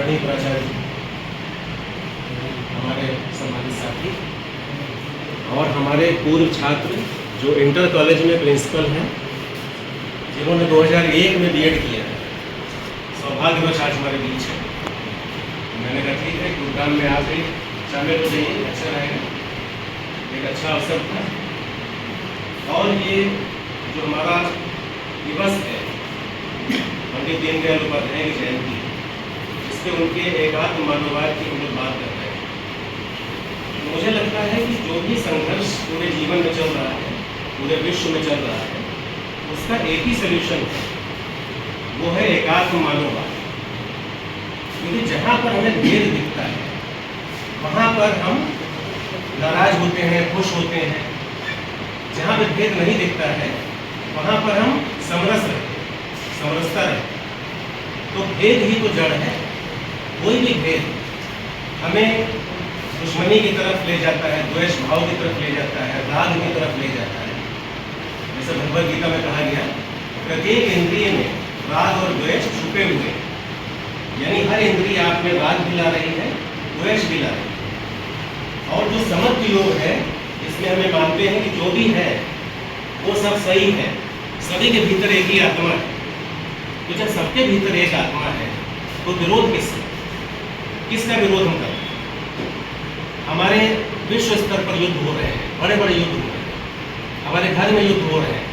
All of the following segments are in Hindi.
आदरणीय प्राचार्य जी, हमारे सम्मानित साथी और हमारे पूर्व छात्र जो इंटर कॉलेज में प्रिंसिपल हैं, जिन्होंने 2001 में बीएड किया है, सौभाग्यवश आज हमारे बीच है। मैंने कहा ठीक है, प्रोग्राम में आप भी शामिल हो जाइए, अच्छा रहेगा, एक अच्छा अवसर था। और ये जो हमारा दिवस है पंडित दीनदयाल उपाध्याय की जयंती, जिसके उनके एकात्म मानववाद की हम लोग बात कर रहे हैं, तो मुझे लगता है कि जो भी संघर्ष पूरे जीवन में चल रहा है, पूरे विश्व में चल रहा है, उसका एक ही सल्यूशन है, वो है एकात्म मानववाद। क्योंकि जहाँ पर हमें भेद दिखता है वहाँ पर हम नाराज होते हैं, खुश होते हैं। जहाँ पर भेद नहीं दिखता है वहाँ पर हम समरसता रहते। तो भेद ही तो जड़ है। कोई भी भेद हमें दुश्मनी की तरफ ले जाता है, द्वेष भाव की तरफ ले जाता है, राग की तरफ ले जाता है। जैसे भगवद गीता में कहा गया, प्रत्येक इंद्रिय में राग और द्वेष छुपे हुए हैं। यानी हर इंद्रिय आप में राग भी ला रही है, द्वेष भी ला रही है। और जो समत्व योग है, इसमें हमें मानते हैं कि जो भी है वो सब सही है, सभी के भीतर एक ही आत्मा है। तो जब सबके भीतर एक आत्मा है तो विरोध किसका विरोध हम करते हैं? हमारे विश्व स्तर पर युद्ध हो रहे हैं, बड़े बड़े युद्ध हो रहे हैं, हमारे घर में युद्ध हो रहे हैं,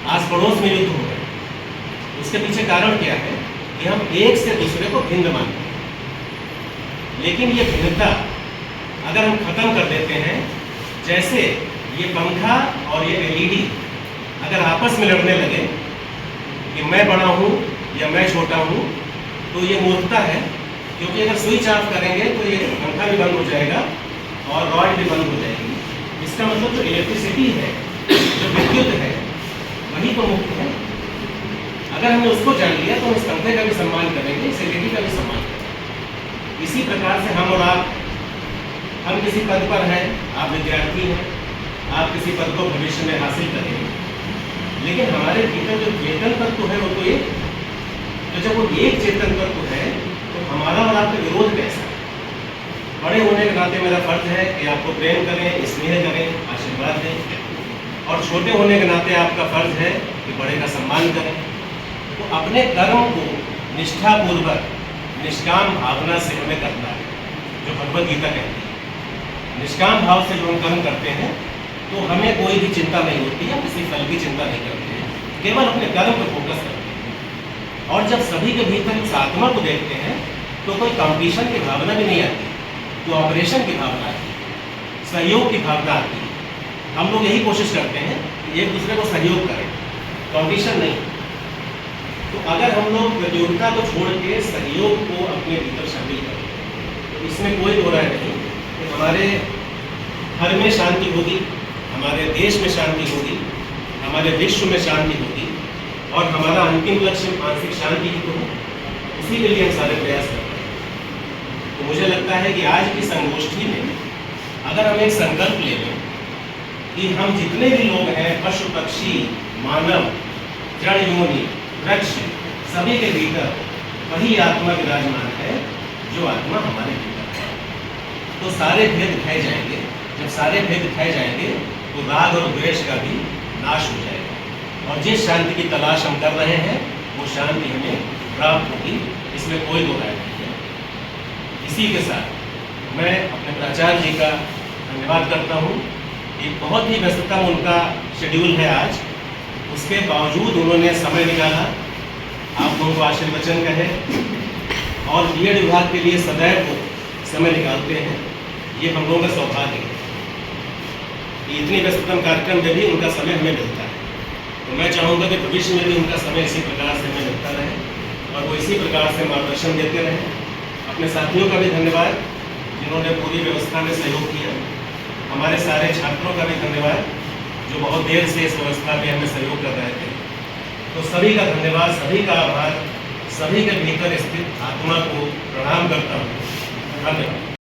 आस पड़ोस में युद्ध हो रहे हैं। उसके पीछे कारण क्या है कि हम एक से दूसरे को भिन्न मानते हैं। लेकिन ये भिन्नता अगर हम खत्म कर देते हैं, जैसे ये पंखा और ये एलईडी अगर आपस में लड़ने लगे कि मैं बड़ा हूँ या मैं छोटा हूँ, तो ये मूर्खता है। क्योंकि अगर स्विच ऑफ करेंगे तो ये पंखा भी बंद हो जाएगा और रॉड भी बंद हो जाएगी। इसका मतलब जो इलेक्ट्रिसिटी है, जो विद्युत है, वही तो मुख्य है। अगर हमने उसको जान लिया तो हम इस पंखे का भी सम्मान करेंगे, इस एलईडी का भी सम्मान करेंगे। इसी प्रकार से हम और आप, हम किसी पद पर हैं, आप विद्यार्थी हैं, आप किसी पद को भविष्य में हासिल करेंगे, लेकिन हमारे भीतर जो चेतन तत्व है वो तो एक। तो जब वो एक चेतन तत्व है तो हमारा और आपका विरोध कैसा है? बड़े होने के नाते मेरा फर्ज है कि आपको प्रेम करें, स्नेह करें, आशीर्वाद दें, और छोटे होने के नाते आपका फर्ज है कि बड़े का सम्मान करें। तो अपने कर्म को निष्ठापूर्वक, निष्काम भावना से हमें करना है, जो भगवद गीता कहती है। निष्काम भाव से जो हम कर्म करते हैं तो हमें कोई भी चिंता नहीं होती है, किसी फल की चिंता नहीं करते हैं, केवल अपने कर्म पर फोकस करते हैं। और जब सभी के भीतर उस आत्मा को देखते हैं तो कोई कंपटीशन की भावना भी नहीं आती, कोऑपरेशन की भावना आती है, सहयोग की भावना आती है। हम लोग यही कोशिश करते हैं कि एक दूसरे को सहयोग करें, कंपटीशन नहीं। तो अगर हम लोग प्रतियोगिता को छोड़ के सहयोग को अपने भीतर शामिल करें, तो इसमें कोई दो राय नहीं कि हमारे घर में शांति होगी, हमारे देश में शांति होगी, हमारे विश्व में शांति होगी, और हमारा अंतिम लक्ष्य मानसिक शांति ही तो है। उसी के लिए हम सारे प्रयास करते हैं। तो मुझे लगता है कि आज की संगोष्ठी में अगर हम एक संकल्प ले लें कि हम जितने भी लोग हैं, पशु पक्षी, मानव, जड़ योनि, वृक्ष, सभी के भीतर वही आत्मा विराजमान है जो आत्मा हमारे भीतर है। तो सारे भेद उठाए जाएंगे। जब सारे भेद उठाए जाएंगे तो राग और द्वेष का भी नाश हो जाएगा, और जिस शांति की तलाश हम कर रहे हैं वो शांति हमें प्राप्त होगी, इसमें कोई दो राय नहीं है। इसी के साथ मैं अपने प्राचार्य जी का धन्यवाद करता हूँ कि बहुत ही व्यस्तता में उनका शेड्यूल है आज, उसके बावजूद उन्होंने समय निकाला, आप लोगों को आशीर्वचन कहे, और बीएड विभाग के लिए सदैव वो समय निकालते हैं। ये हम लोगों का सौभाग्य है कि इतनी व्यस्ततम कार्यक्रम में भी उनका समय हमें मिलता है। तो मैं चाहूँगा कि भविष्य में भी उनका समय इसी प्रकार से हमें मिलता रहे और वो इसी प्रकार से मार्गदर्शन देते रहें। अपने साथियों का भी धन्यवाद जिन्होंने पूरी व्यवस्था में सहयोग किया। हमारे सारे छात्रों का भी धन्यवाद जो बहुत देर से इस व्यवस्था में हमें सहयोग कर रहे थे। तो सभी का धन्यवाद, सभी का आभार, सभी के भीतर स्थित आत्मा को प्रणाम करता हूँ। धन्यवाद।